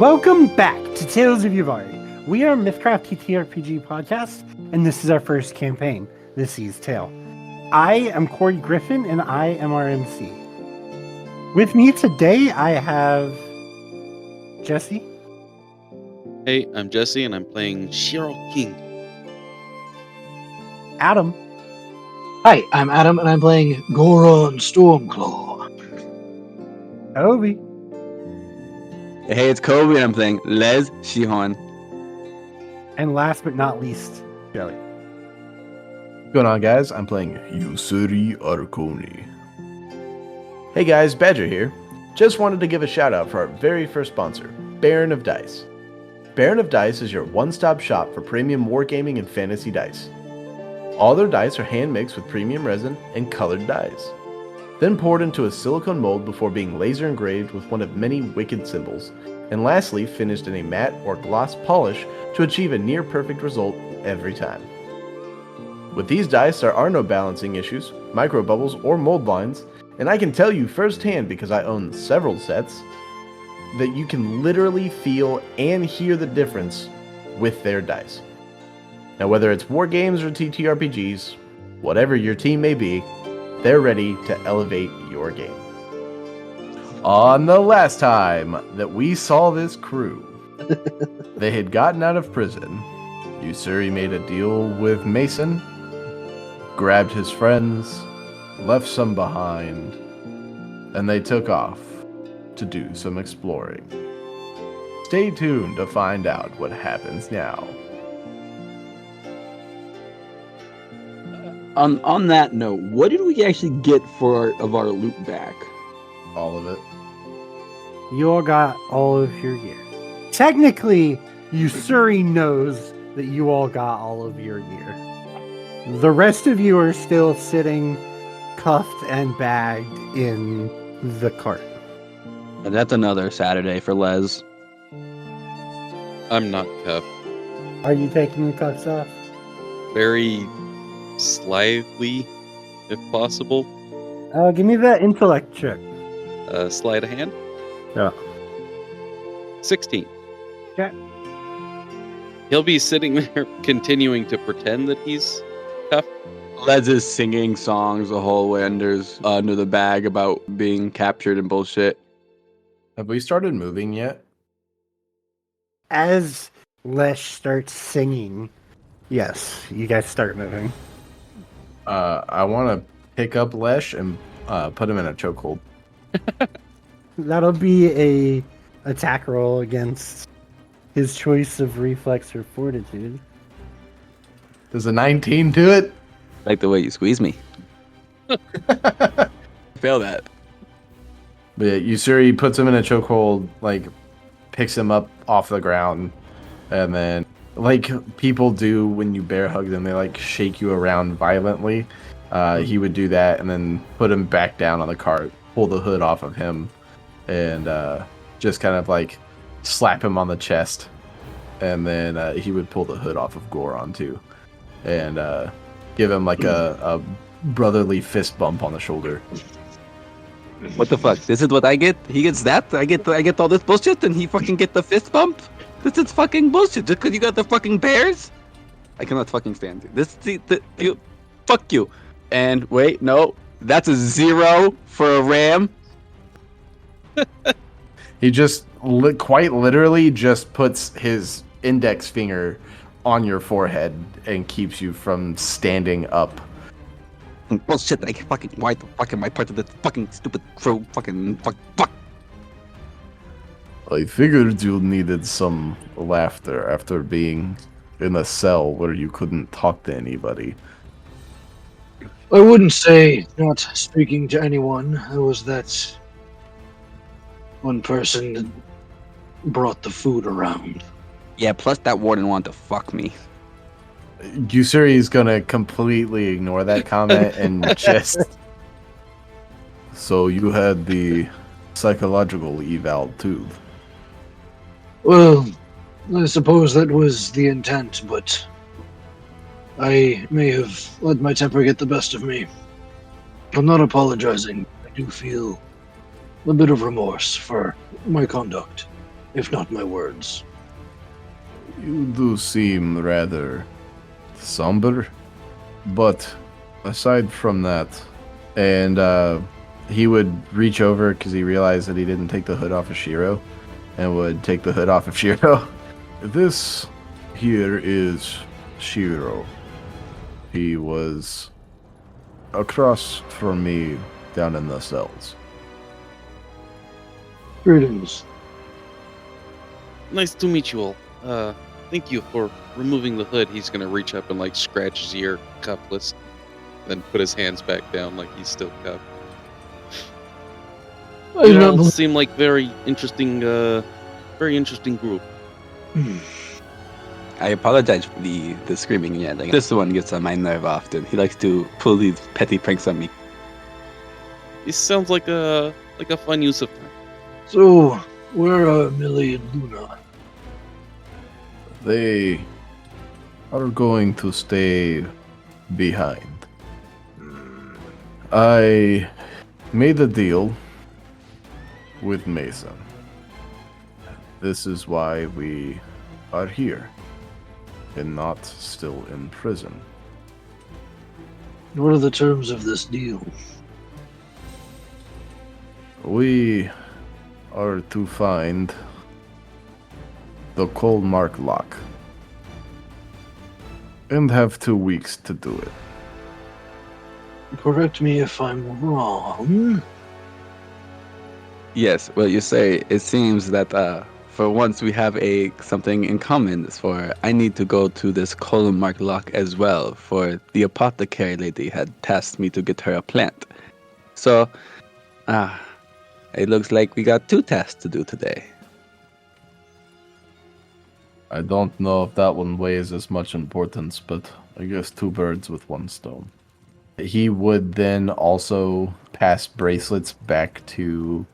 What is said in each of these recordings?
Welcome back to Tales of Yuvari. We are a Mythcraft TTRPG podcast, and this is our first campaign, The Sea's Tale. I am Corey Griffin, and I am our MC. With me today, I have Jesse. Hey, I'm Jesse, and I'm playing Shiro King. Adam. Hi, I'm Adam, and I'm playing Goraan Stormclaw. Obi. Hey, it's Kobe, and I'm playing Lesh Shihon. And last but not least, Joey. What's going on, guys? I'm playing Ussuri Arconi. Hey guys, Badger here. Just wanted to give a shout out for our very first sponsor, Baron of Dice. Baron of Dice is your one-stop shop for premium wargaming and fantasy dice. All their dice are hand-mixed with premium resin and colored dyes, then poured into a silicone mold before being laser engraved with one of many wicked symbols, and lastly finished in a matte or gloss polish to achieve a near-perfect result every time. With these dice, there are no balancing issues, micro bubbles, or mold lines, and I can tell you firsthand, because I own several sets, that you can literally feel and hear the difference with their dice. Now, whether it's war games or TTRPGs, whatever your team may be, they're ready to elevate your game. On the last time that we saw this crew, they had gotten out of prison. Ussuri made a deal with Mason, grabbed his friends, left some behind, and they took off to do some exploring. Stay tuned to find out what happens now. On that note, what did we actually get for our loot back? All of it. You all got all of your gear. Technically, Ussuri knows that you all got all of your gear. The rest of you are still sitting cuffed and bagged in the cart. And that's another Saturday for Les. I'm not cuffed. Are you taking the cuffs off? Very slyly, if possible. Give me that intellect check. Sleight of hand. Yeah. 16. Okay. He'll be sitting there continuing to pretend that he's cuffed. Les is singing songs the whole way under the bag about being captured and bullshit. Have we started moving yet? As Lesh starts singing, yes, you guys start moving. I want to pick up Lesh and put him in a chokehold. That'll be a attack roll against his choice of reflex or fortitude. Does a 19 do it? Like the way you squeeze me. Fail that. But yeah, Ussuri puts him in a chokehold, like picks him up off the ground, and then, like people do when you bear hug them, they like shake you around violently. He would do that and then put him back down on the cart, pull the hood off of him, and just kind of like slap him on the chest. And then he would pull the hood off of Goraan too, and give him like a brotherly fist bump on the shoulder. What the fuck? This is what I get? He gets that? I get all this bullshit and he fucking get the fist bump? This is fucking bullshit just because you got the fucking bears? I cannot fucking stand it. Fuck you. And wait, no. That's a 0 for a ram. He just quite literally just puts his index finger on your forehead and keeps you from standing up. Bullshit, I fucking, why the fuck am I part of this fucking stupid crew? Fuck. I figured you needed some laughter after being in a cell where you couldn't talk to anybody. I wouldn't say not speaking to anyone. I was that one person that brought the food around. Yeah, plus that warden wanted to fuck me. Ussuri is gonna completely ignore that comment and just... So you had the psychological eval too. Well, I suppose that was the intent, but I may have let my temper get the best of me. I'm not apologizing. I do feel a bit of remorse for my conduct. if not my words. You do seem rather somber, but aside from that, and he would reach over because he realized that he didn't take the hood off of Shiro, and would take the hood off of Shiro. This here is Shiro. He was across from me down in the cells. Greetings. Nice to meet you all. Thank you for removing the hood. He's gonna reach up and like scratch his ear cuffless, then put his hands back down like he's still cuffed. I do You not all believe. seem like very interesting group. I apologize for the screaming and yelling. This one gets on my nerve often. He likes to pull these petty pranks on me. This sounds like a fun use of time. So, where are Millie and Luna? They are going to stay behind. I made a deal with Mason. This is why we are here and not still in prison. What are the terms of this deal? We are to find the Coalmark lock and have 2 weeks to do it. Correct me if I'm wrong. Yes, well, you say it seems that for once we have something in common. For I need to go to this Mark lock as well. For the apothecary lady had tasked me to get her a plant. So, it looks like we got 2 tasks to do today. I don't know if that one weighs as much importance, but I guess 2 birds with 1 stone. He would then also pass bracelets back to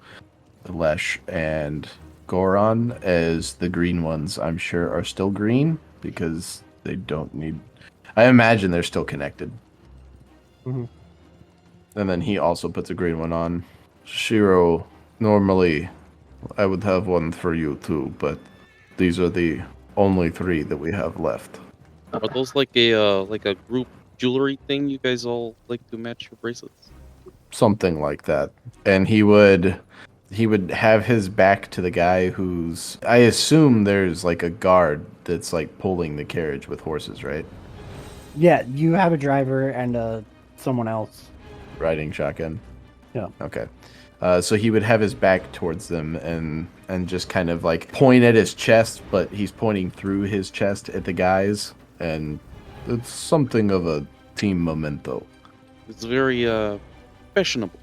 Lesh and Goraan, as the green ones, I'm sure, are still green because they don't need. I imagine they're still connected. Mhm. And then he also puts a green one on. Shiro, normally I would have one for you too, but these are the only 3 that we have left. Are those like a group jewelry thing? You guys all like to match your bracelets? Something like that. And he would have his back to the guy who's, I assume there's like a guard that's like pulling the carriage with horses, right? Yeah, you have a driver and someone else. Riding shotgun. Yeah. Okay. So he would have his back towards them and just kind of like point at his chest, but he's pointing through his chest at the guys, and it's something of a team memento. It's very fashionable.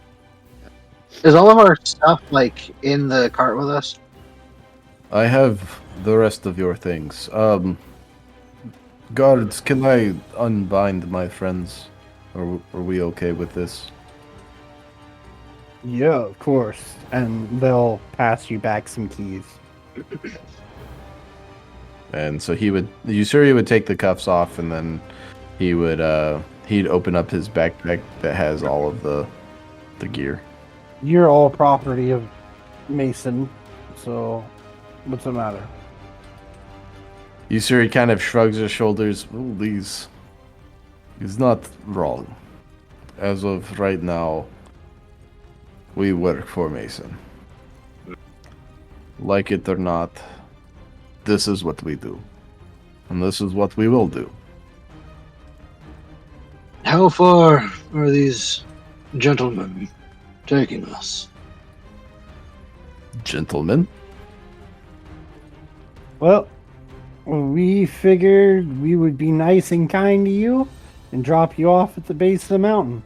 Is all of our stuff like in the cart with us? I have the rest of your things. Guards, can I unbind my friends? Or are we okay with this? Yeah, of course. And they'll pass you back some keys. And so Ussuri would take the cuffs off, and then he would he'd open up his backpack that has all of the gear. You're all property of Mason, so what's the matter? Ussuri kind of shrugs his shoulders. Well, he's not wrong. As of right now, we work for Mason. Like it or not, this is what we do. And this is what we will do. How far are these gentlemen taking us? Gentlemen? Well, we figured we would be nice and kind to you and drop you off at the base of the mountain.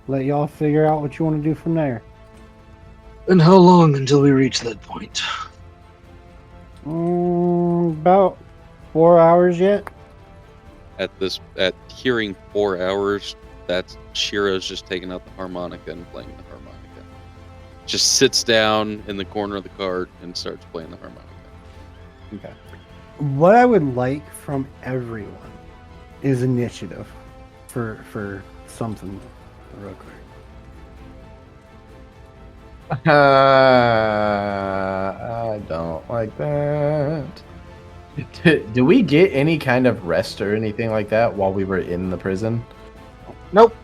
Let y'all figure out what you want to do from there. And how long until we reach that point? About 4 hours yet. At hearing 4 hours, that's Shiro's just taking out the harmonica and playing the harmonica. Just sits down in the corner of the cart and starts playing the harmonica. Okay. What I would like from everyone is initiative for something real quick. I don't like that. Do we get any kind of rest or anything like that while we were in the prison? Nope.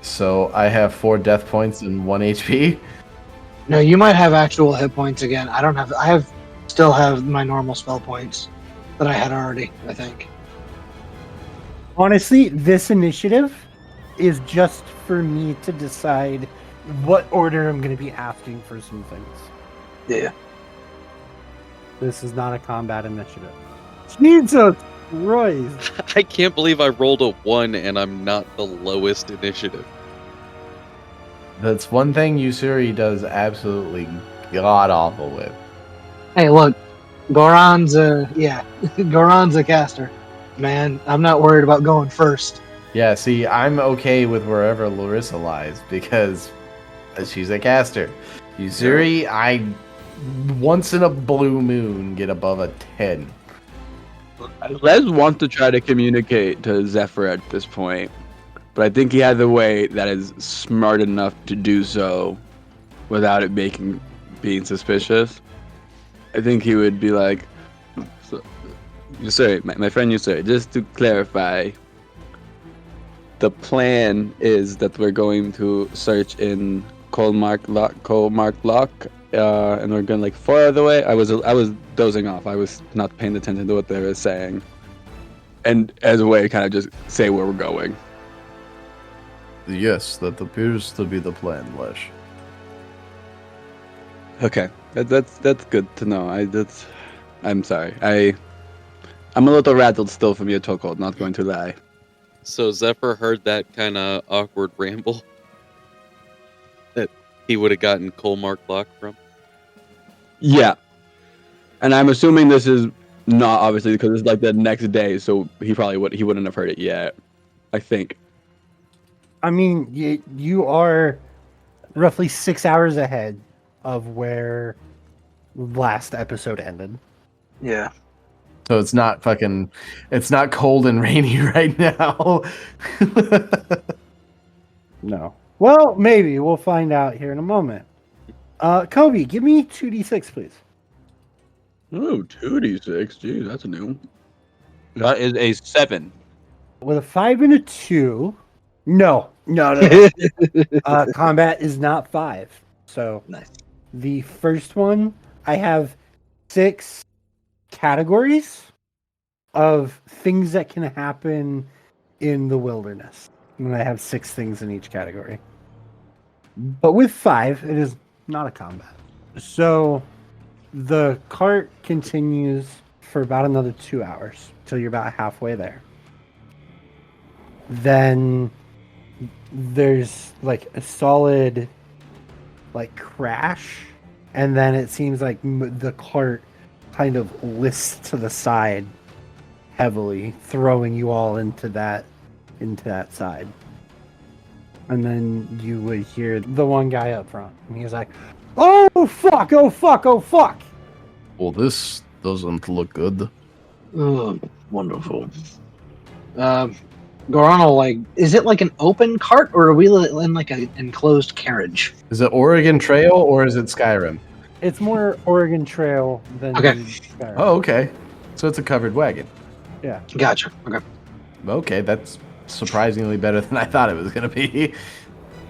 So I have 4 death points and 1 HP. No, you might have actual hit points again. I don't have. Still have my normal spell points that I had already. I think. Honestly, this initiative is just for me to decide what order I'm going to be asking for some things. Yeah. This is not a combat initiative. Jesus Christ. I can't believe I rolled a 1 and I'm not the lowest initiative. That's one thing Ussuri does absolutely god awful with. Hey, look, Goran's Goran's a caster. Man, I'm not worried about going first. Yeah, see, I'm okay with wherever Larissa lies because she's a caster. Ussuri, I once in a blue moon get above a 10. Les wants to try to communicate to Zephyr at this point, but I think he has a way that is smart enough to do so without it being suspicious. I think he would be like, so, Ussuri, my friend Ussuri, just to clarify, the plan is that we're going to search in Colmark Lock, and we're going like 4 hours away. I was dozing off. I was not paying attention to what they were saying, and as a way to kind of just say where we're going. Yes, that appears to be the plan, Lesh. Okay, that's good to know. I'm sorry. I'm a little rattled still from your chokehold. Not going to lie. So Zephyr heard that kind of awkward ramble that he would have gotten Colmark Lock from. Yeah, and I'm assuming this is not obviously because it's like the next day, so he wouldn't have heard it yet. I think. I mean, you are roughly 6 hours ahead of where last episode ended. Yeah. So it's not cold and rainy right now. No. Well, maybe. We'll find out here in a moment. Kobe, give me 2d6, please. Oh, 2d6. Geez, that's new. That is a 7. With a 5 and a 2. No. Combat is not 5. So Nice. the first one, I have 6 categories of things that can happen in the wilderness. And I have 6 things in each category. But with 5, it is not a combat. So the cart continues for about another 2 hours till you're about halfway there. Then there's like a solid like crash, and then it seems like the cart kind of lifts to the side heavily, throwing you all into that side. And then you would hear the one guy up front, and he's like, "Oh fuck! Oh fuck! Oh fuck!" Well, this doesn't look good. Oh, wonderful. Goraan will is it like an open cart or are we in like an enclosed carriage? Is it Oregon Trail or is it Skyrim? It's more Oregon Trail than Okay. Skyrim. Oh, okay. So it's a covered wagon. Yeah. Gotcha. Okay. Okay, that's surprisingly better than I thought it was going to be.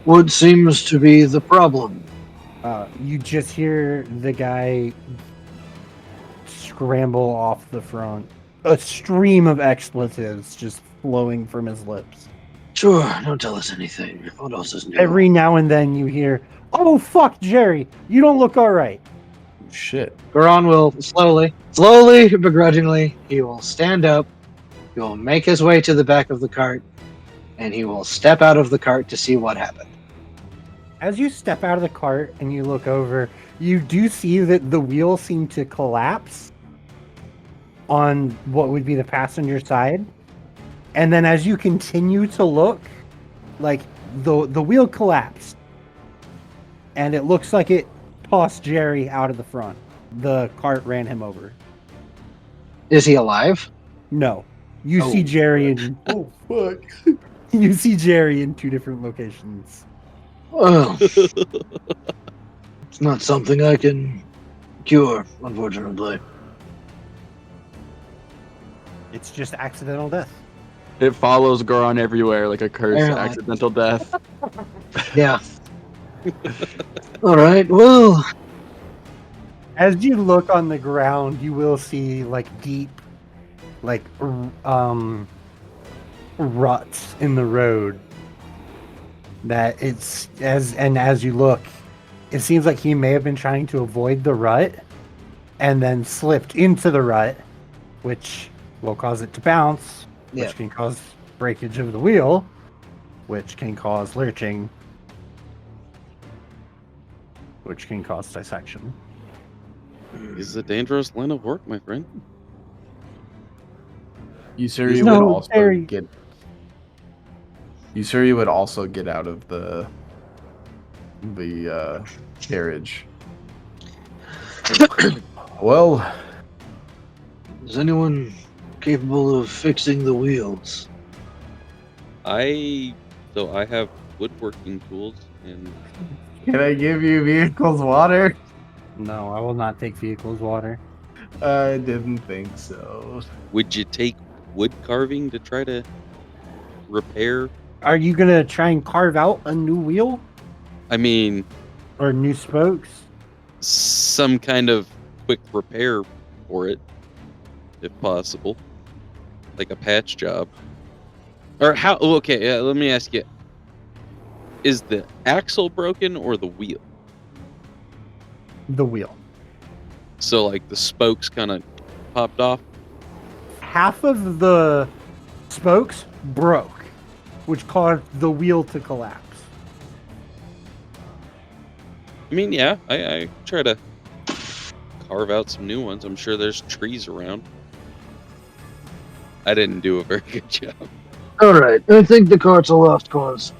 What seems to be the problem? You just hear the guy scramble off the front. A stream of expletives just flowing from his lips. Sure, don't tell us anything. What else is new? Every now and then you hear, "Oh fuck, Jerry, you don't look all right." Shit. Goraan will slowly, begrudgingly, he will stand up, he will make his way to the back of the cart, and he will step out of the cart to see what happened. As you step out of the cart and you look over, you do see that the wheels seem to collapse on what would be the passenger side. And then as you continue to look, like the wheel collapsed. And it looks like it tossed Jerry out of the front. The cart ran him over. Is he alive? No. You Oh, see Jerry in Oh, fuck. you see Jerry in 2 different locations. Oh, It's not something I can cure, unfortunately. It's just accidental death. It follows Goraan everywhere like a curse. Apparently. Accidental death. Yeah. All right. Well, As you look on the ground, you will see like deep, like ruts in the road. That it's as you look, it seems like he may have been trying to avoid the rut, and then slipped into the rut, which will cause it to bounce, Yeah. which can cause breakage of the wheel, which can cause lurching, which can cause dissection. This is a dangerous line of work, my friend. Ussuri No, would also Terry. get. Ussuri would also get out of the carriage. Well, Is anyone capable of fixing the wheels? I have woodworking tools, and can I give you vehicles water? No, I will not take vehicles water. I didn't think so. would you take wood carving to try to repair? Are you gonna try and carve out a new wheel I mean, or new spokes? some kind of quick repair for it, if possible, like a patch job. Or how? Oh, okay, let me ask you: is the axle broken or the wheel? The wheel. So like the spokes kind of popped off. Half of the spokes broke, which caused the wheel to collapse. I mean, yeah, I try to carve out some new ones. I'm sure there's trees around. I didn't do a very good job. All right, I think the cart's a lost cause.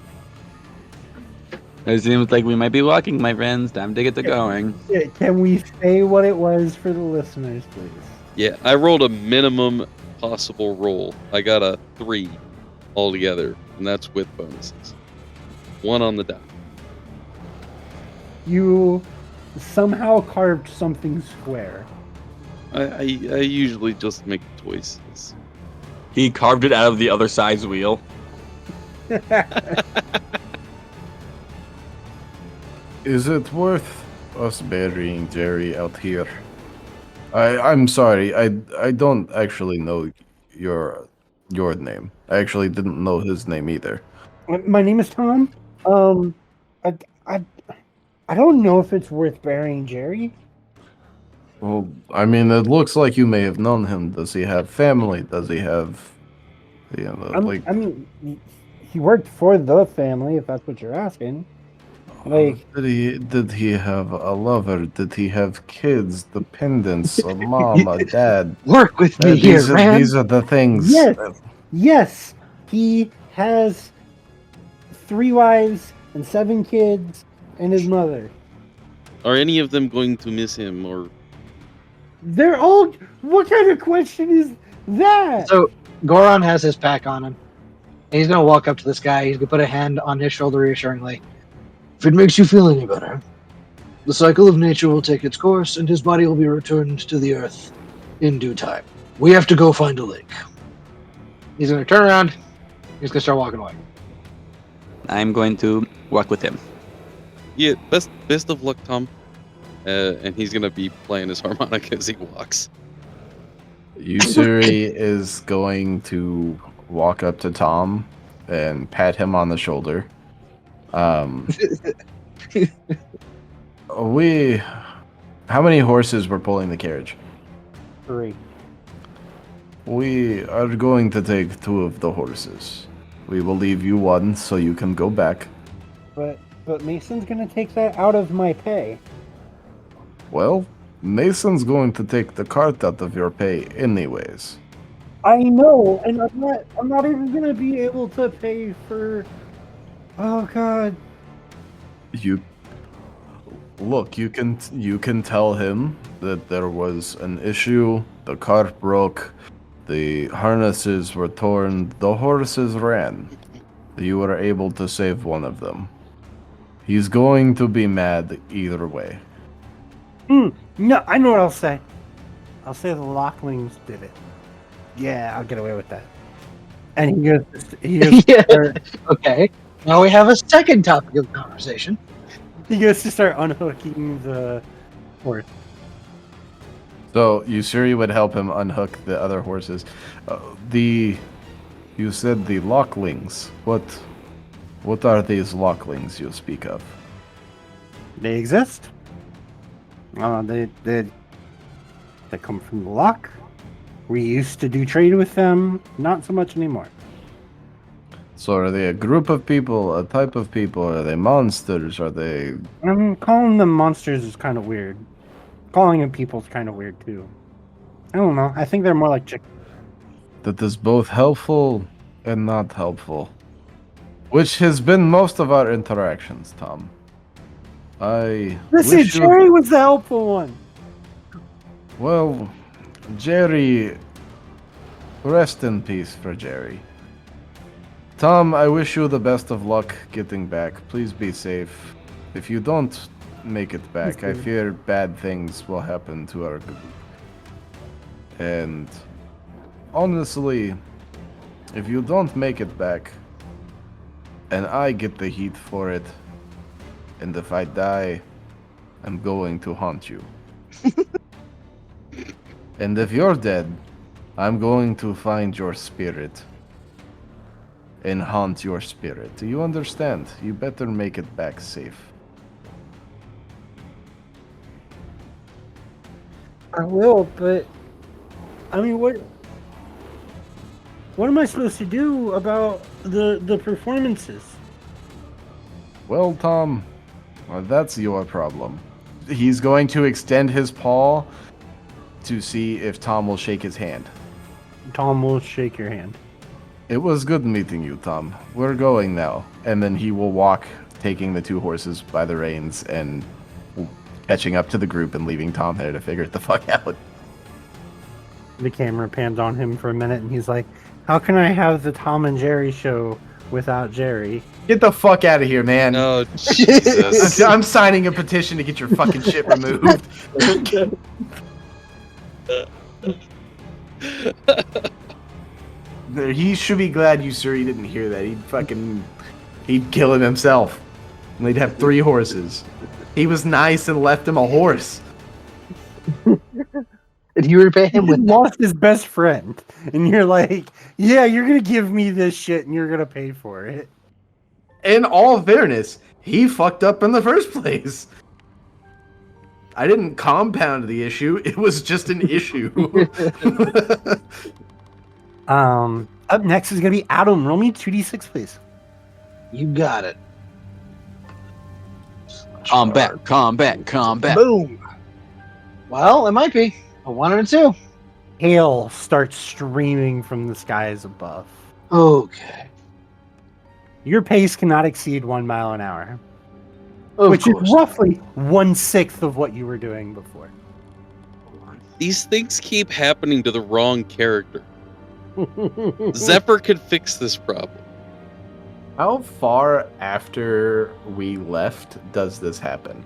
It seems like we might be walking, my friends. Time to get to going. Yeah, can we say what it was for the listeners, please? Yeah, I rolled a minimum possible roll. I got a 3 altogether, and that's with bonuses. 1 on the die. You somehow carved something square. I usually just make choices. He carved it out of the other side's wheel. Is it worth us burying Jerry out here? I'm sorry, I don't actually know your name. I actually didn't know his name either. My name is Tom. I, I, I don't know if it's worth burying Jerry. Well, I mean, it looks like you may have known him. Does he have family? Does he have, like? I mean, he worked for the family, if that's what you're asking. Like, Did he have a lover? Did he have kids, dependents, a mom, a dad? work with me here, man. These are the things. yes, he has 3 wives and 7 kids and his mother. Are any of them going to miss him, or They're all. What kind of question is that? So Goraan has his pack on him. And he's gonna walk up to this guy. He's gonna put a hand on his shoulder reassuringly. If it makes you feel any better, the cycle of nature will take its course and his body will be returned to the earth in due time. We have to go find a lake. He's gonna turn around. He's gonna start walking away. I'm going to walk with him. yeah, best of luck, Tom. And he's gonna be playing his harmonica as he walks. Ussuri is going to walk up to Tom and pat him on the shoulder. How many horses were pulling the carriage? 3. We are going to take 2 of the horses. We will leave you 1 so you can go back. But Mason's gonna take that out of my pay. Well, Mason's going to take the cart out of your pay anyways. I know, and I'm not even gonna be able to pay for. Oh God. You can tell him that there was an issue, the cart broke, the harnesses were torn, the horses ran. You were able to save one of them. He's going to be mad either way. No, I know what I'll say. I'll say the Locklings did it. Yeah, I'll get away with that. And he goes Yeah. Okay. Now we have a second topic of conversation. he goes to start unhooking the horse. So Ussuri would help him unhook the other horses. You said the Locklings. What are these Locklings you speak of? They exist. They come from the lock. We used to do trade with them, not so much anymore. So are they a group of people, a type of people? Are they monsters? Are they... Calling them monsters is kind of weird. Calling them people is kind of weird too. I don't know. I think they're more like chickens. That is both helpful and not helpful. Which has been most of our interactions, Tom. Listen, Jerry was the helpful one. Well, Jerry... Rest in peace for Jerry. Tom, I wish you the best of luck getting back. Please be safe. If you don't make it back, I fear bad things will happen to our group. And honestly, if you don't make it back, and I get the heat for it, and if I die, I'm going to haunt you. And if you're dead, I'm going to find your spirit and haunt your spirit. Do you understand? You better make it back safe. I will, but I mean, what am I supposed to do about the performances? Well, Tom, that's your problem. He's going to extend his paw to see if Tom will shake his hand. Tom will shake your hand. It was good meeting you, Tom. We're going now. And then he will walk, taking the two horses by the reins and catching up to the group and leaving Tom there to figure it the fuck out. The camera pans on him for a minute, and he's like, "How can I have the Tom and Jerry show without Jerry?" Get the fuck out of here, man. Oh, Jesus. I'm signing a petition to get your fucking shit removed. He should be glad Ussuri didn't hear that. He'd kill him himself. And they'd have 3 horses. He was nice and left him a horse. And you repay him He with lost his best friend, and you're like, "Yeah, you're gonna give me this shit, and you're gonna pay for it." In all fairness, he fucked up in the first place. I didn't compound the issue. It was just an issue. Up next is gonna be Adam. Roll me 2d6, please. You got it. Combat. Boom. Well, it might be a 1 and a 2. Hail starts streaming from the skies above. Okay. Your pace cannot exceed 1 mile an hour, Of which course. is roughly 1/6 of what you were doing before. These things keep happening to the wrong character. Zephyr could fix this problem. How far after we left does this happen?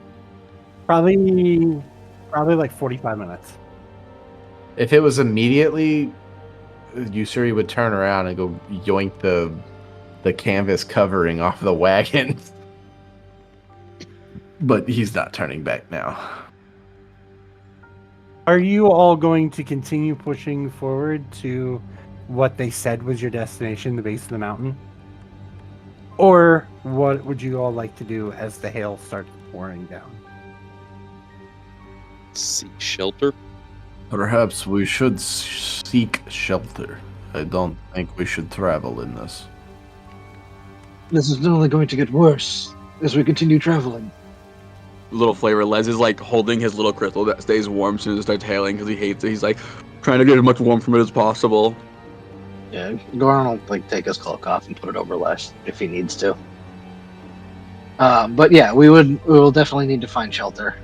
Probably like 45 minutes. If it was immediately, Ussuri would turn around and go yoink the canvas covering off the wagon. But he's not turning back now. Are you all going to continue pushing forward to what they said was your destination, the base of the mountain? Or what would you all like to do as the hail starts pouring down? Seek shelter. Perhaps we should seek shelter. I don't think we should travel in this. This is only going to get worse as we continue traveling. Little flavor. Les is like holding his little crystal that stays warm as soon as it starts hailing because he hates it. He's like trying to get as much warm from it as possible. Yeah, Goraan will like take his cloak off and put it over Lesh if he needs to. But yeah, we will definitely need to find shelter.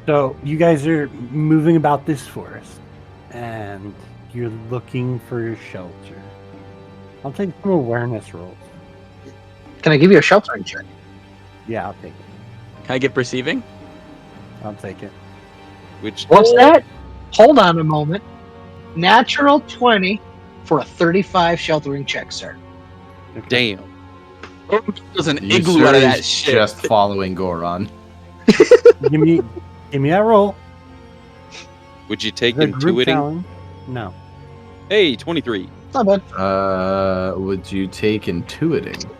So you guys are moving about this forest, and you're looking for shelter. I'll take some awareness rolls. Can I give you a sheltering check? Yeah, I'll take it. Can I get perceiving? I'll take it. Which What's that? Hold on a moment. Natural 20 for a 35 sheltering check, sir. Okay. damn. There's an igloo out of that shit. just following Goraan. give me that roll. Would you take The group intuiting? challenge. No. Hey, 23. Not bad. Would you take intuiting?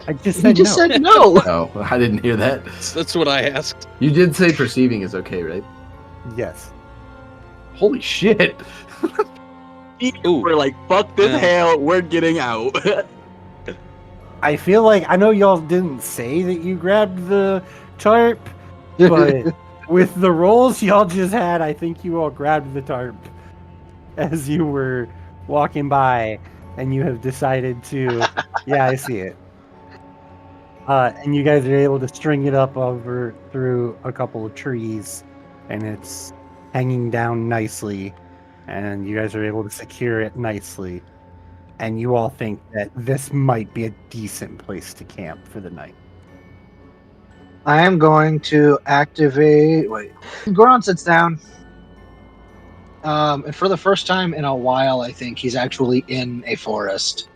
I just He said just no. said no. Oh, I didn't hear that. That's what I asked. You did say perceiving is okay, right? Yes. Holy shit! Ooh. We're like, fuck this Yeah. hell, we're getting out. I feel like I know y'all didn't say that you grabbed the tarp, but with the rolls y'all just had, I think you all grabbed the tarp as you were walking by, and you have decided to. Yeah, I see it. And you guys are able to string it up over through a couple of trees, and it's hanging down nicely, and you guys are able to secure it nicely. And you all think that this might be a decent place to camp for the night. I am going to activate. Wait. Goraan sits down. And for the first time in a while, I think he's actually in a forest.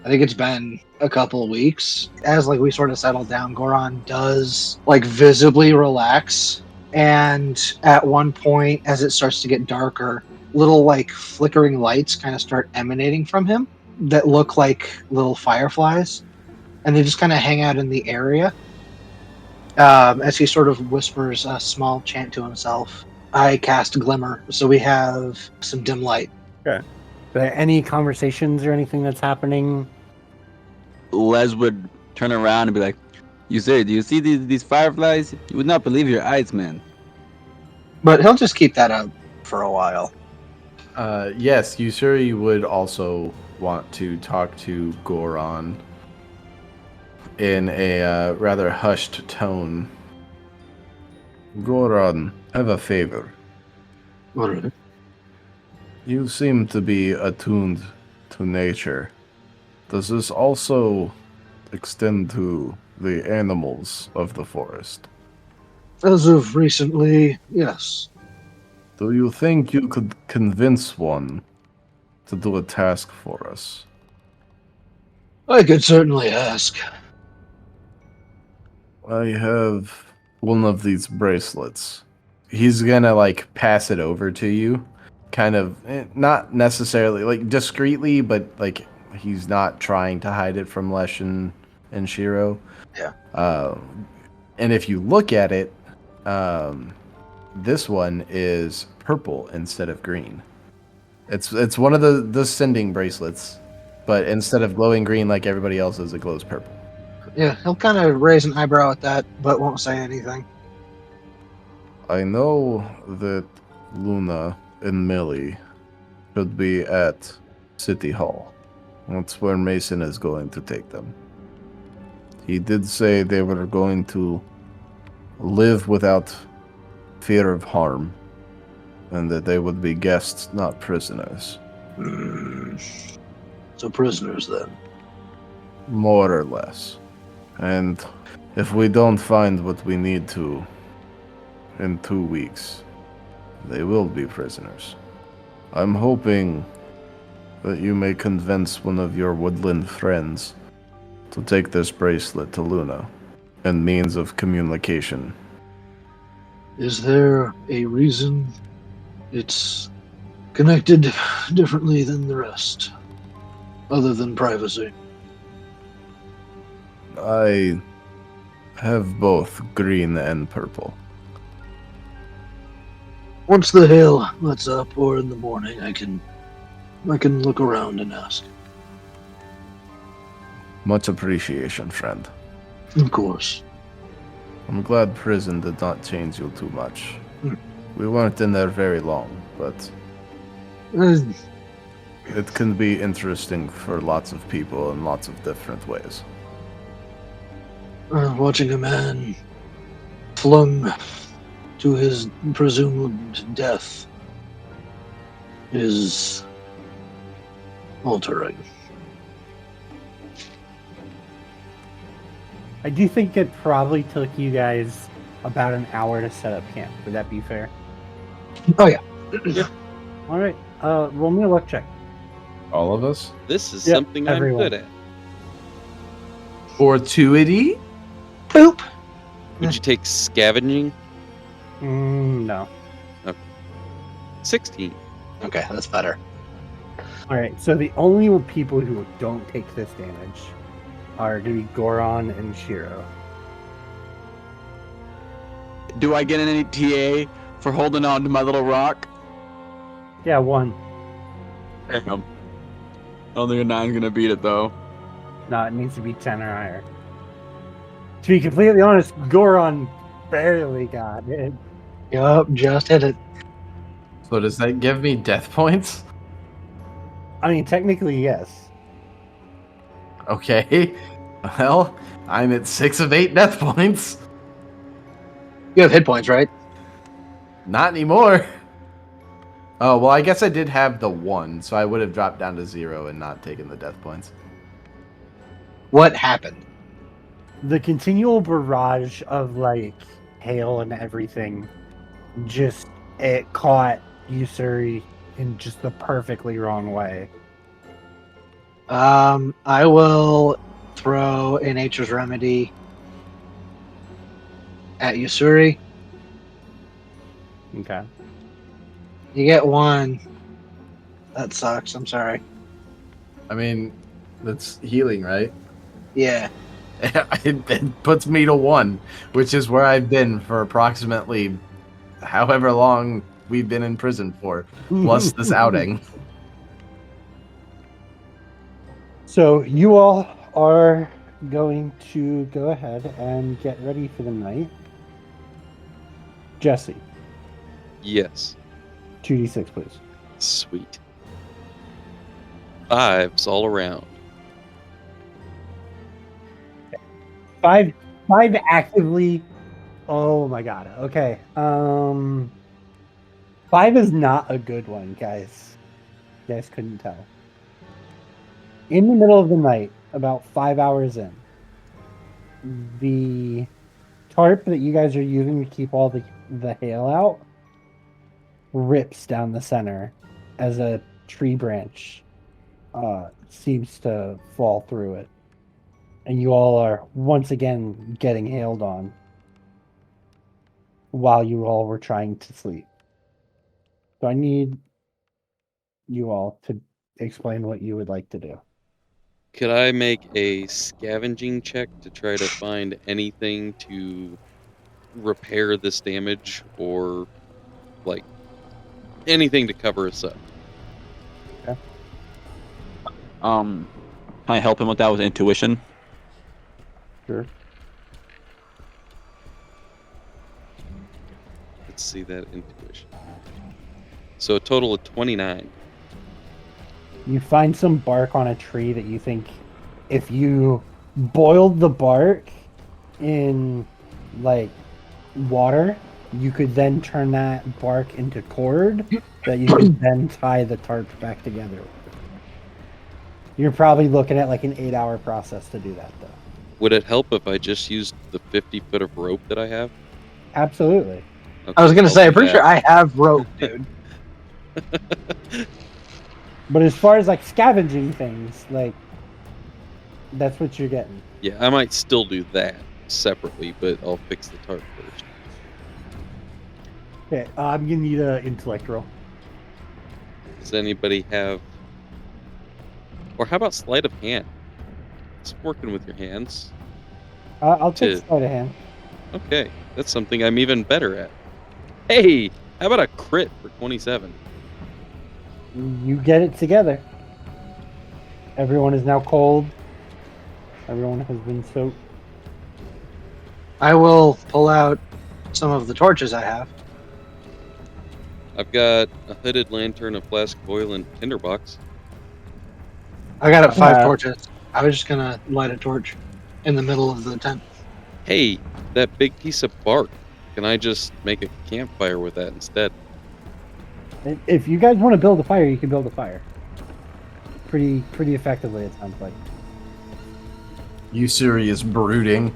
I think it's been a couple of weeks. As like we sort of settle down, Goraan does like visibly relax. And at one point, as it starts to get darker, little like flickering lights kind of start emanating from him that look like little fireflies. And they just kind of hang out in the area. As he sort of whispers a small chant to himself. I cast Glimmer, so we have some dim light. Are there any conversations or anything that's happening? Les would turn around and be like, "You say, do you see these fireflies? You would not believe your eyes, man." But he'll just keep that up for a while. Yes, Ussuri would also want to talk to Goraan in a rather hushed tone. Goraan, I have a favor. Alright. You seem to be attuned to nature. Does this also extend to the animals of the forest? As of recently, yes. Do you think you could convince one to do a task for us? I could certainly ask. I have one of these bracelets. He's gonna like pass it over to you, kind of not necessarily like discreetly, but like he's not trying to hide it from Lesh and Shiro. Yeah. And if you look at it, this one is purple instead of green. It's one of the sending bracelets, but instead of glowing green like everybody else's, it glows purple. Yeah, he'll kind of raise an eyebrow at that, but won't say anything. I know that Luna and Millie should be at City Hall. That's where Mason is going to take them. He did say they were going to live without fear of harm, and that they would be guests, not prisoners. So prisoners then. More or less. And if we don't find what we need to in 2 weeks, they will be prisoners. I'm hoping that you may convince one of your woodland friends to take this bracelet to Luna and means of communication. Is there a reason it's connected differently than the rest? Other than privacy? I have both green and purple. Once the hail lets up or in the morning, I can look around and ask. Much appreciation, friend. Of course. I'm glad prison did not change you too much. We weren't in there very long, but Uh, it can be interesting for lots of people in lots of different ways. watching a man flung to his presumed death is altering. I do think it probably took you guys about an hour to set up camp. Would that be fair? Oh yeah. All right. Roll me a luck check. All of us. This is Yep, something everyone. I'm good at. Fortuity. Boop. Would you take scavenging? No. 16. Okay, that's better. All right. So the only people who don't take this damage are going to be Goraan and Shiro. Do I get any TA for holding on to my little rock? Yeah, 1. Damn. I don't think a 9's gonna beat it though. No, it needs to be 10 or higher. To be completely honest, Goraan barely got it. Yup, just hit it. So does that give me death points? I mean, technically, yes. Okay. Well, I'm at 6 of 8 death points. You have hit points, right? Not anymore. Oh, well, I guess I did have the 1, so I would have dropped down to 0 and not taken the death points. What happened? The continual barrage of, like, hail and everything it caught Ussuri in just the perfectly wrong way. I will throw a Nature's Remedy at Ussuri. Okay. You get 1. That sucks. I'm sorry. I mean, that's healing, right? Yeah. It puts me to 1, which is where I've been for approximately however long we've been in prison for, plus this outing. So you all are going to go ahead and get ready for the night. Jesse, Yes. 2d6, please. Sweet. 5s all around. 5 actively. Oh my god. Okay. 5 is not a good one, guys. You guys couldn't tell. In the middle of the night, about 5 hours in, the tarp that you guys are using to keep all the hail out rips down the center as a tree branch seems to fall through it. And you all are once again getting hailed on while you all were trying to sleep. So I need you all to explain what you would like to do. Could I make a scavenging check to try to find anything to repair this damage or, like, anything to cover us up? Can I help him with that with intuition? Sure. Let's see that intuition. So a total of 29. You find some bark on a tree that you think if you boiled the bark in like water, you could then turn that bark into cord that you could then tie the tarp back together with. You're probably looking at like an 8-hour process to do that, though. Would it help if I just used the 50 foot of rope that I have? Absolutely. Okay, I was gonna I'll say, do I'm pretty that. sure I have rope, dude. But as far as like scavenging things, like that's what you're getting. Yeah, I might still do that separately, but I'll fix the tarp first. Okay, I'm gonna need an intellect roll. Does anybody have... Or how about sleight of hand? It's working with your hands. I'll take Shit. sleight of hand. Okay, that's something I'm even better at. Hey, how about a crit for 27? You get it together. Everyone is now cold. Everyone has been soaked. I will pull out some of the torches I have. I've got a hooded lantern, a flask of oil, and tinderbox. I got 5 Uh, torches. I was just gonna light a torch in the middle of the tent. Hey, that big piece of bark. Can I just make a campfire with that instead? If you guys want to build a fire, you can build a fire. Pretty effectively, it sounds like. Ussuri is brooding.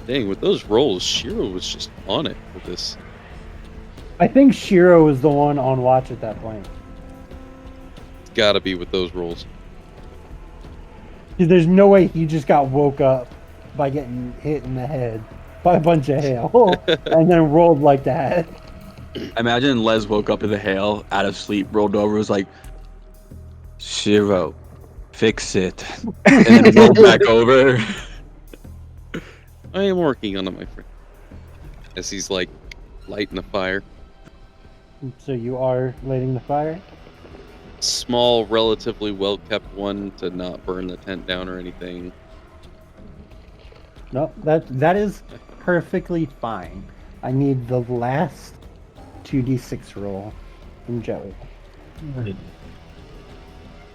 Dang, with those rolls, Shiro was just on it with this. I think Shiro was the one on watch at that point. It's gotta be with those rolls. 'Cause there's no way he just got woke up by getting hit in the head by a bunch of hail and then rolled like that. Imagine Les woke up in the hail, out of sleep, rolled over, was like, Shiro, fix it. And then rolled back over. I am working on it, my friend. As he's like lighting the fire. So you are lighting the fire? Small, relatively well kept one to not burn the tent down or anything. No, that is perfectly fine. I need the last 2d6 roll from Joey.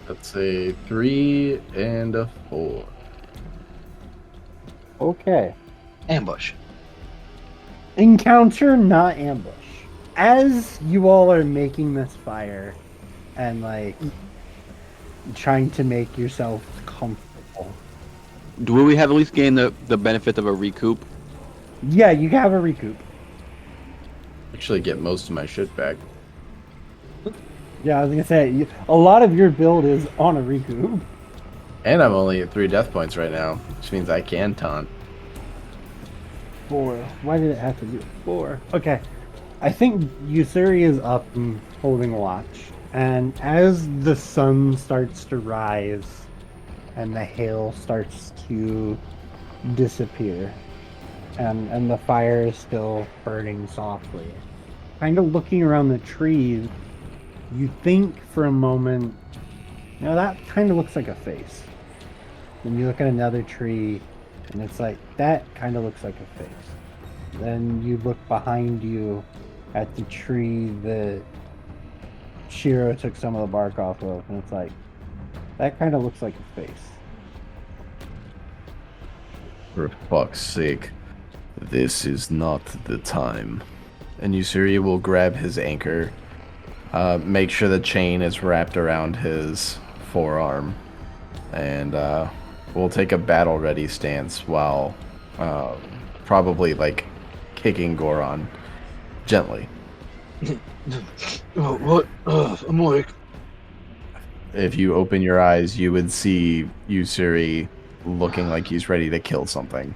That's a 3 and a 4. Okay. Ambush. Encounter, not ambush. As you all are making this fire and like trying to make yourself comfortable. Do we have at least gained the benefit of a recoup? Yeah, you have a recoup. Actually, get most of my shit back. Yeah, I was gonna say a lot of your build is on a recoup. And I'm only at 3 death points right now, which means I can taunt. 4. Why did it have to do 4? Okay. I think Ussuri is up and holding watch. And as the sun starts to rise and the hail starts to disappear and the fire is still burning softly, kind of looking around the trees, you think for a moment, that kind of looks like a face. Then you look at another tree and it's like, that kind of looks like a face. Then you look behind you at the tree that Shiro took some of the bark off of, and it's like, that kind of looks like a face. For fuck's sake, this is not the time. And Ussuri will grab his anchor, make sure the chain is wrapped around his forearm, and we'll take a battle ready stance while probably like kicking Goraan gently. Oh, what? I'm awake. If you open your eyes, you would see Ussuri looking like he's ready to kill something.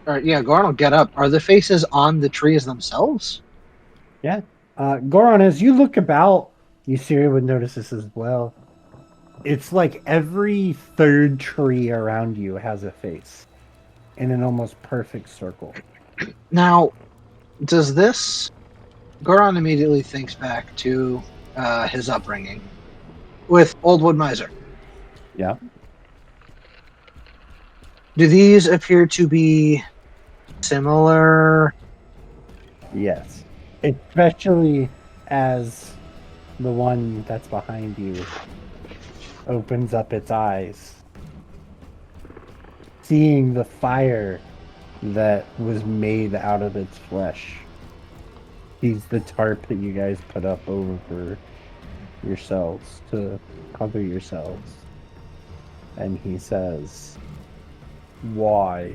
Alright, yeah, Goraan will get up. Are the faces on the trees themselves? Yeah. Goraan, as you look about, Ussuri would notice this as well. It's like every third tree around you has a face in an almost perfect circle. Now, does this... Goraan immediately thinks back to his upbringing with Old Wood Miser. Yeah. Do these appear to be similar? Yes. Especially as the one that's behind you opens up its eyes, seeing the fire that was made out of its flesh. He's the tarp that you guys put up over yourselves to cover yourselves. And he says, "Why?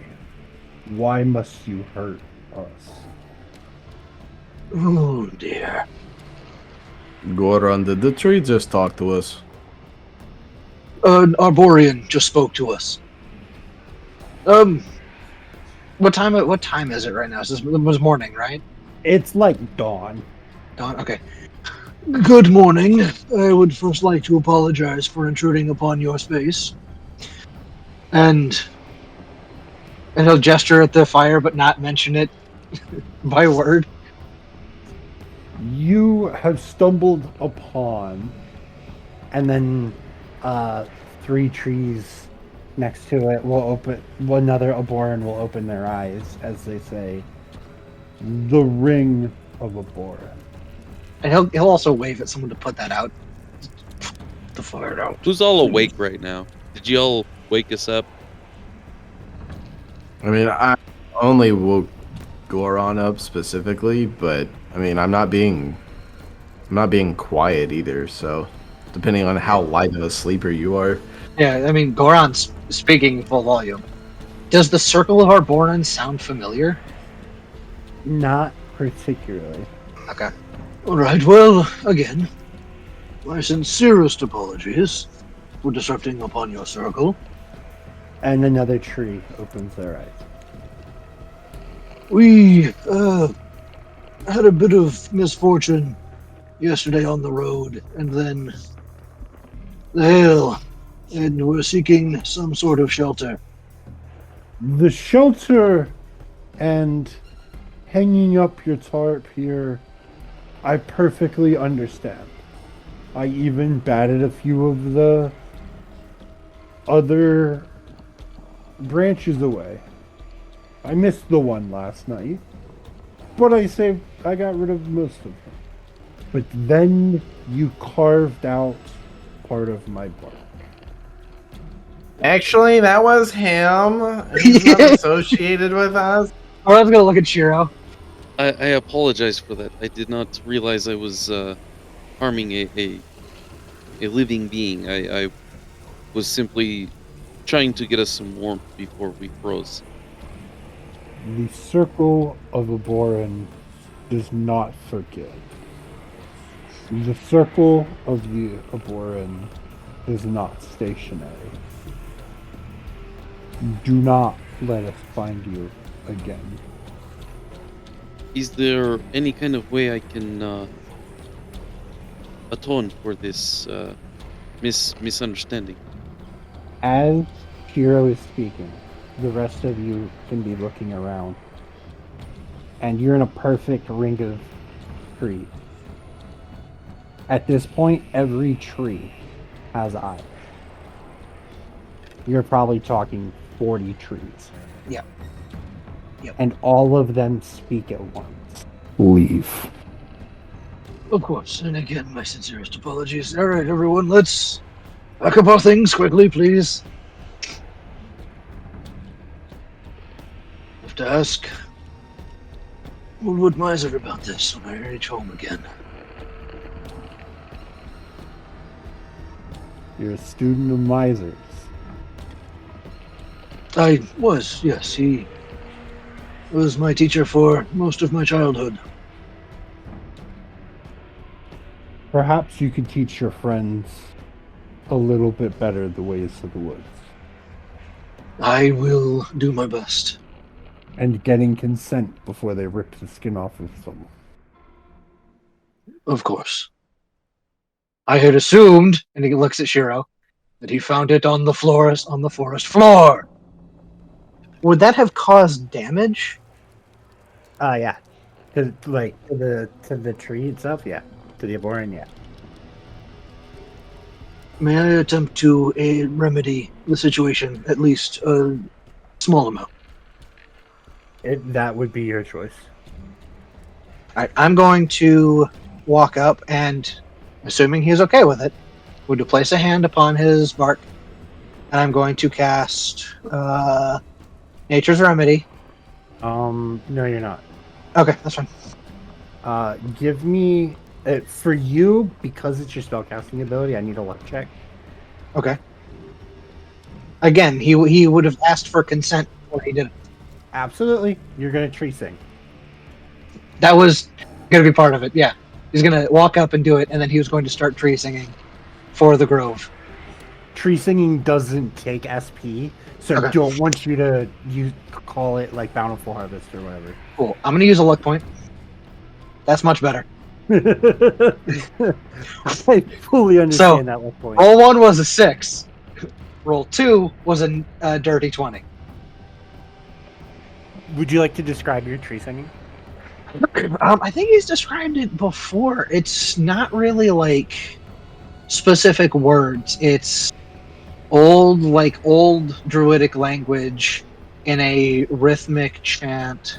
Why must you hurt us?" Oh dear. Goraan, did the tree just talk to us? An Arborian just spoke to us. What time is it right now? It was morning, right? It's like dawn. Dawn? Okay. Good morning. I would first like to apologize for intruding upon your space. And he'll gesture at the fire but not mention it by word. You have stumbled upon, and then 3 trees next to it will open. Another Aboran will open their eyes as they say, "The ring of Aboran." And he'll also wave at someone to put that out. The fire out. Who's all awake right now? Did you all wake us up? I mean, I only woke Goraan up specifically, but I mean, I'm not being quiet either. So, depending on how light of a sleeper you are. Yeah, I mean, Goraan's speaking full volume. Does the Circle of Arboran sound familiar? Not particularly. Okay. Alright, well, again, my sincerest apologies for disrupting upon your circle. And another tree opens their eyes. We had a bit of misfortune yesterday on the road, and then the hail, and we're seeking some sort of shelter. The shelter and hanging up your tarp here, I perfectly understand. I even batted a few of the other branches away. I missed the one last night, but I got rid of most of them. But then you carved out part of my bark. Actually, that was him. He's not associated with us. I was gonna look at Shiro. I apologize for that. I did not realize I was harming a living being. I was simply trying to get us some warmth before we froze. The circle of Aboran does not forgive. The circle of the Aboran is not stationary. Do not let us find you again. Is there any kind of way I can atone for this misunderstanding? As Shiro is speaking, the rest of you can be looking around. And you're in a perfect ring of trees. At this point, every tree has eyes. You're probably talking 40 trees. Yep. Yep. And all of them speak at once. Leave. Of course, and again, my sincerest apologies. Alright, everyone, let's pack up our things quickly, please. Have to ask, what would Miser about this when I reach home again? You're a student of Miser's. I was, yes. He was my teacher for most of my childhood. Perhaps you could teach your friends a little bit better the ways of the woods. I will do my best. And getting consent before they rip the skin off of someone. Of course. I had assumed, and he looks at Shiro, that he found it on the forest floor. Would that have caused damage? Yeah. To the tree itself, yeah. To the Aboran, yeah. May I attempt to remedy the situation, at least a small amount? That would be your choice. I'm going to walk up and, assuming he's okay with it, would place a hand upon his bark, and I'm going to cast Nature's Remedy. No, you're not. Okay, that's fine. Give me for you, because it's your spellcasting ability. I need a luck check. Okay. Again, he would have asked for consent before he did it. Absolutely, you're gonna tree sing. That was going to be part of it. Yeah, he's going to walk up and do it, and then he was going to start tree singing for the grove. Tree singing doesn't take SP, so I Okay. don't want you to call it like Bountiful Harvest or whatever. Cool. I'm going to use a luck point. That's much better. I fully understand that luck point. Roll 1 was a 6. Roll 2 was a dirty 20. Would you like to describe your tree singing? I think he's described it before. It's not really like specific words. It's old druidic language in a rhythmic chant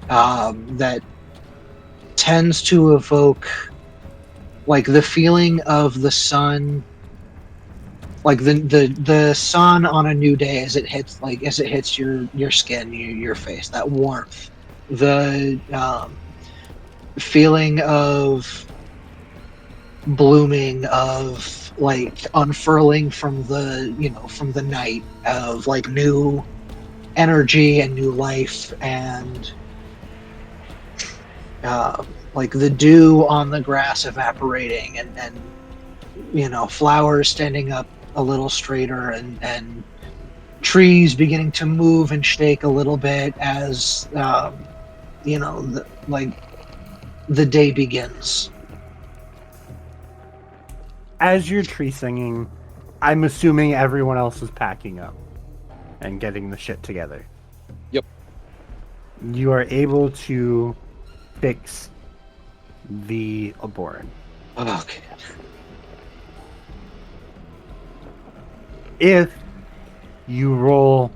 that tends to evoke like the feeling of the sun, like the sun on a new day as it hits your skin, your face, that warmth, the feeling of blooming, of like unfurling from the night, of like new energy and new life, and like the dew on the grass evaporating, and flowers standing up a little straighter, and trees beginning to move and shake a little bit as the day begins. As you're tree singing, I'm assuming everyone else is packing up and getting the shit together. Yep. You are able to fix the abhorrent. Okay. If you roll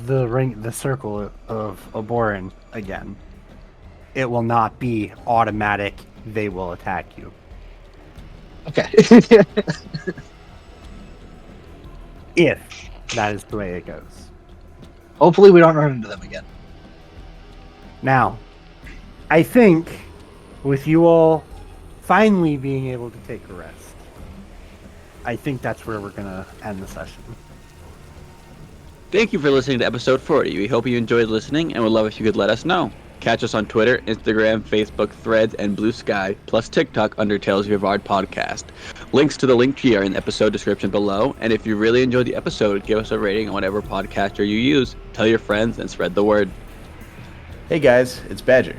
the circle of abhorrent again, it will not be automatic. They will attack you. Okay. If that is the way it goes. Hopefully we don't run into them again. Now, I think with you all finally being able to take a rest, I think that's where we're going to end the session. Thank you for listening to episode 40. We hope you enjoyed listening and would love if you could let us know. Catch us on Twitter, Instagram, Facebook, Threads, and Blue Sky, plus TikTok under Tales of Yavard Podcast. Links to the link tree are in the episode description below, and if you really enjoyed the episode, give us a rating on whatever podcaster you use. Tell your friends and spread the word. Hey guys, it's Badger.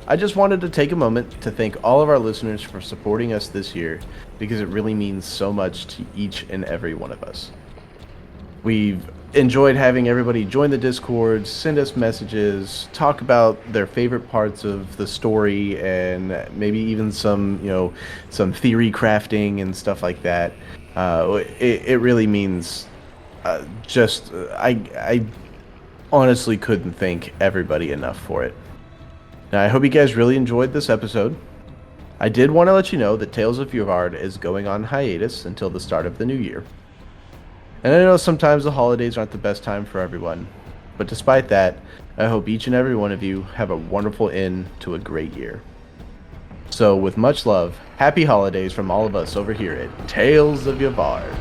I just wanted to take a moment to thank all of our listeners for supporting us this year, because it really means so much to each and every one of us. We've enjoyed having everybody join the Discord, send us messages, talk about their favorite parts of the story, and maybe even some theory crafting and stuff like that. It really means I honestly couldn't thank everybody enough for it. Now, I hope you guys really enjoyed this episode. I did want to let you know that Tales of Yavard is going on hiatus until the start of the new year. And I know sometimes the holidays aren't the best time for everyone, but despite that, I hope each and every one of you have a wonderful end to a great year. So with much love, happy holidays from all of us over here at Tales of Yavard.